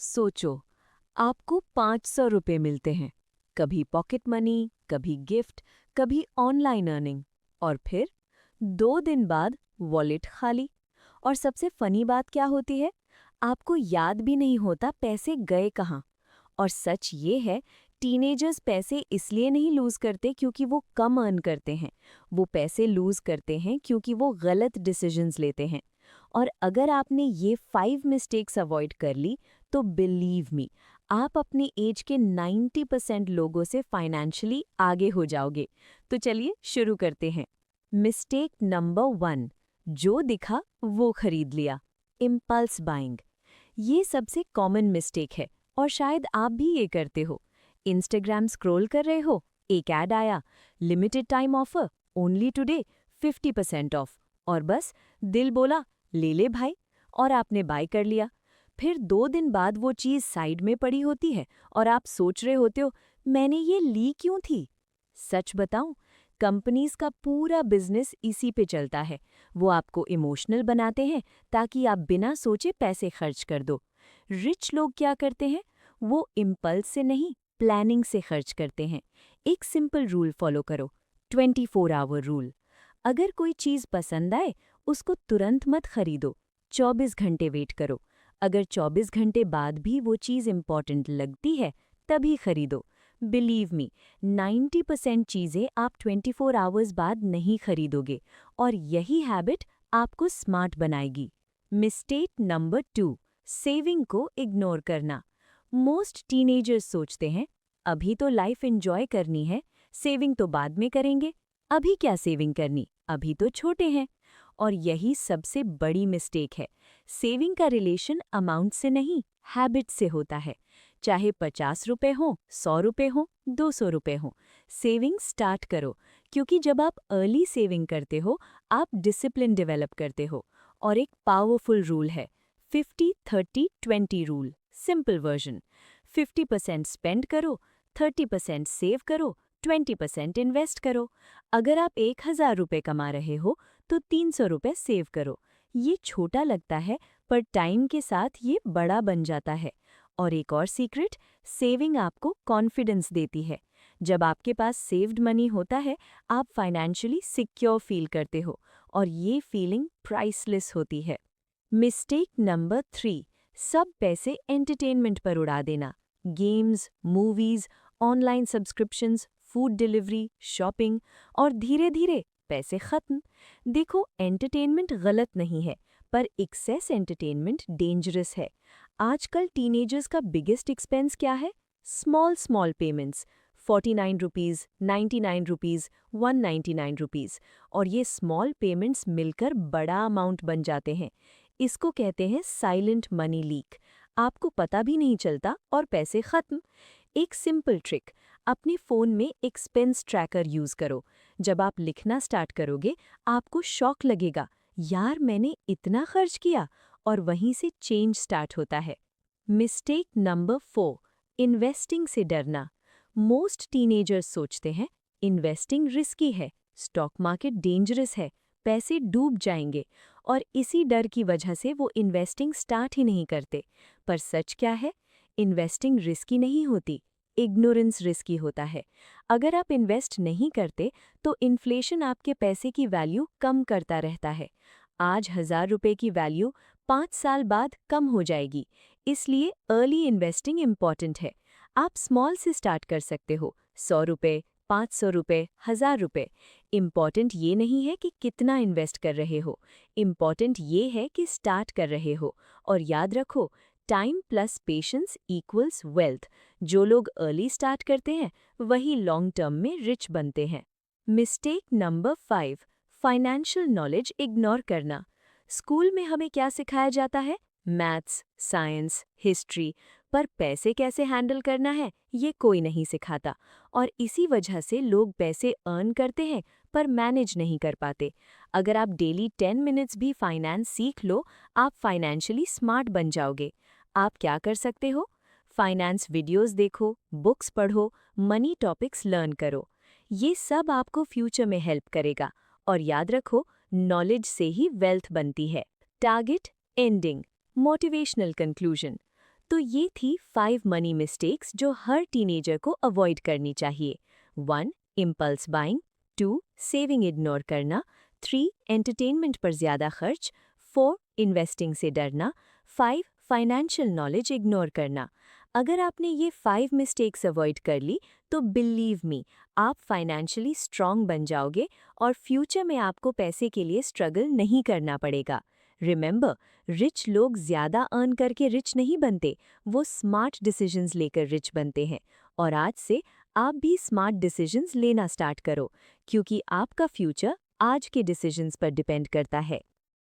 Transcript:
सोचो, आपको 500 रुपए मिलते हैं। कभी पॉकेट मनी, कभी गिफ्ट, कभी ऑनलाइन अर्निंग। और फिर 2 दिन बाद वॉलेट खाली। और सबसे फनी बात क्या होती है? आपको याद भी नहीं होता पैसे गए कहाँ। और सच ये है, टीनेजर्स पैसे इसलिए नहीं लूज करते क्योंकि वो कम अर्न करते हैं। वो पैसे लूज करते हैं क्योंकि वो गलत डिसीजंस लेते हैं। और अगर आपने ये 5 मिस्टेक्स अवॉइड कर ली, तो बिलीव मी, आप अपनी एज के 90% लोगों से फाइनेंशियली आगे हो जाओगे। तो चलिए शुरू करते हैं। मिस्टेक नंबर 1, जो दिखा वो खरीद लिया। Impulse buying. ये सबसे कॉमन मिस्टेक है और शायद आप भी ये करते हो। इंस्टाग्राम स्क्रॉल कर रहे हो, एक ऐड आया, limited time offer, only today, 50% of. और बस दिल बोला ले ले भाई, और आपने बाय कर लिया। फिर 2 दिन बाद वो चीज़ साइड में पड़ी होती है और आप सोच रहे होते हो, मैंने ये ली क्यों थी। सच बताऊं, कंपनीज का पूरा बिजनेस इसी पे चलता है। वो आपको इमोशनल बनाते हैं ताकि आप बिना सोचे पैसे खर्च कर दो। रिच लोग क्या करते हैं? वो इम्पल्स से नहीं, प्लानिंग से खर्च करते हैं। एक सिंपल रूल फॉलो करो, 24 आवर रूल। अगर कोई चीज़ पसंद आए, उसको तुरंत मत खरीदो, 24 घंटे वेट करो। अगर 24 घंटे बाद भी वो चीज़ इम्पॉर्टेंट लगती है, तभी खरीदो। बिलीव मी, 90% चीज़ें आप 24 आवर्स बाद नहीं खरीदोगे, और यही हैबिट आपको स्मार्ट बनाएगी। मिस्टेक नंबर 2, सेविंग को इग्नोर करना। मोस्ट टीनेजर्स सोचते हैं, अभी तो लाइफ एंजॉय करनी है, सेविंग तो बाद में करेंगे। अभी क्या सेविंग करनी, अभी तो छोटे हैं। और यही सबसे बड़ी मिस्टेक है। सेविंग का रिलेशन अमाउंट से नहीं, हैबिट से होता है। चाहे 50 रुपए हो, 100 रुपए हो, 200 रुपए हो, सेविंग स्टार्ट करो। क्योंकि जब आप अर्ली सेविंग करते हो, आप डिसिप्लिन डेवलप करते हो। और एक पावरफुल रूल है, 50-30-20 रूल। सिंपल वर्जन, 50% स्पेंड करो, 30% सेव करो, 20% इन्वेस्ट करो। अगर आप 1000 रुपये कमा रहे हो, तो 300 रुपये सेव करो। ये छोटा लगता है, पर टाइम के साथ ये बड़ा बन जाता है। और एक और सीक्रेट, सेविंग आपको कॉन्फिडेंस देती है। जब आपके पास सेव्ड मनी होता है, आप फाइनेंशियली सिक्योर फील करते हो, और ये फीलिंग प्राइसलेस होती है। मिस्टेक नंबर 3, सब पैसे एंटरटेनमेंट पर उड़ा देना। Games, movies, online subscriptions, food delivery, shopping, और धीरे धीरे पैसे खत्म। देखो, एंटरटेनमेंट गलत नहीं है, पर एक्सेस एंटरटेनमेंट डेंजरस है। आजकल टीनेजर्स का बिगेस्ट एक्सपेंस क्या है? Small small payments, 49 rupees, 99 rupees, 199 rupees. और ये स्मॉल पेमेंट्स मिलकर बड़ा अमाउंट बन जाते हैं। इसको कहते हैं साइलेंट मनी लीक। आपको पता भी नहीं चलता और पैसे खत्म। एक सिंपल ट्रिक, अपने फ़ोन में एक्सपेंस ट्रैकर यूज़ करो। जब आप लिखना स्टार्ट करोगे, आपको शॉक लगेगा, यार मैंने इतना खर्च किया, और वहीं से चेंज स्टार्ट होता है। मिस्टेक नंबर 4, इन्वेस्टिंग से डरना। मोस्ट टीनेजर्स सोचते हैं, इन्वेस्टिंग रिस्की है, स्टॉक मार्केट डेंजरस है, पैसे डूब जाएंगे, और इसी डर की वजह से वो इन्वेस्टिंग स्टार्ट ही नहीं करते। पर सच क्या है? इन्वेस्टिंग रिस्की नहीं होती, इग्नोरेंस रिस्की होता है। अगर आप इन्वेस्ट नहीं करते, तो इन्फ्लेशन आपके पैसे की वैल्यू कम करता रहता है। आज 1000 रुपये की वैल्यू 5 साल बाद कम हो जाएगी। इसलिए अर्ली इन्वेस्टिंग इम्पॉर्टेंट है। आप स्मॉल से स्टार्ट कर सकते हो, 100 रुपये, 500 रुपये, 1000 रुपये। इम्पॉर्टेंट ये नहीं है कि कितना इन्वेस्ट कर रहे हो, इम्पॉर्टेंट ये है कि स्टार्ट कर रहे हो। और याद रखो, time plus patience equals wealth. जो लोग अर्ली स्टार्ट करते हैं, वही लॉन्ग टर्म में रिच बनते हैं। Mistake number 5, financial knowledge ignore करना। स्कूल में हमें क्या सिखाया जाता है? Maths, science, history. पर पैसे कैसे हैंडल करना है, ये कोई नहीं सिखाता। और इसी वजह से लोग पैसे अर्न करते हैं, पर मैनेज नहीं कर पाते। अगर आप डेली 10 मिनट्स भी फाइनेंस सीख लो, आप फाइनेंशियली स्मार्ट बन जाओगे। आप क्या कर सकते हो? फाइनेंस वीडियोस देखो, बुक्स पढ़ो, मनी टॉपिक्स लर्न करो। ये सब आपको फ्यूचर में हेल्प करेगा। और याद रखो, नॉलेज से ही वेल्थ बनती है। Target ending, motivational conclusion. तो ये थी 5 मनी मिस्टेक्स जो हर टीनेजर को अवॉइड करनी चाहिए। 1. Impulse buying. 2. सेविंग इग्नोर करना। 3. एंटरटेनमेंट पर ज़्यादा खर्च। 4. इन्वेस्टिंग से डरना। 5. फाइनेंशियल नॉलेज इग्नोर करना। अगर आपने ये 5 मिस्टेक्स अवॉइड कर ली तो बिलीव मी, आप फाइनेंशियली स्ट्रांग बन जाओगे और फ्यूचर में आपको पैसे के लिए स्ट्रगल नहीं करना पड़ेगा। रिमेंबर, रिच लोग ज़्यादा अर्न करके रिच नहीं बनते, वो स्मार्ट डिसीजंस लेकर रिच बनते हैं। और आज से आप भी स्मार्ट डिसीजंस लेना स्टार्ट करो, क्योंकि आपका फ्यूचर आज के डिसीजंस पर डिपेंड करता है।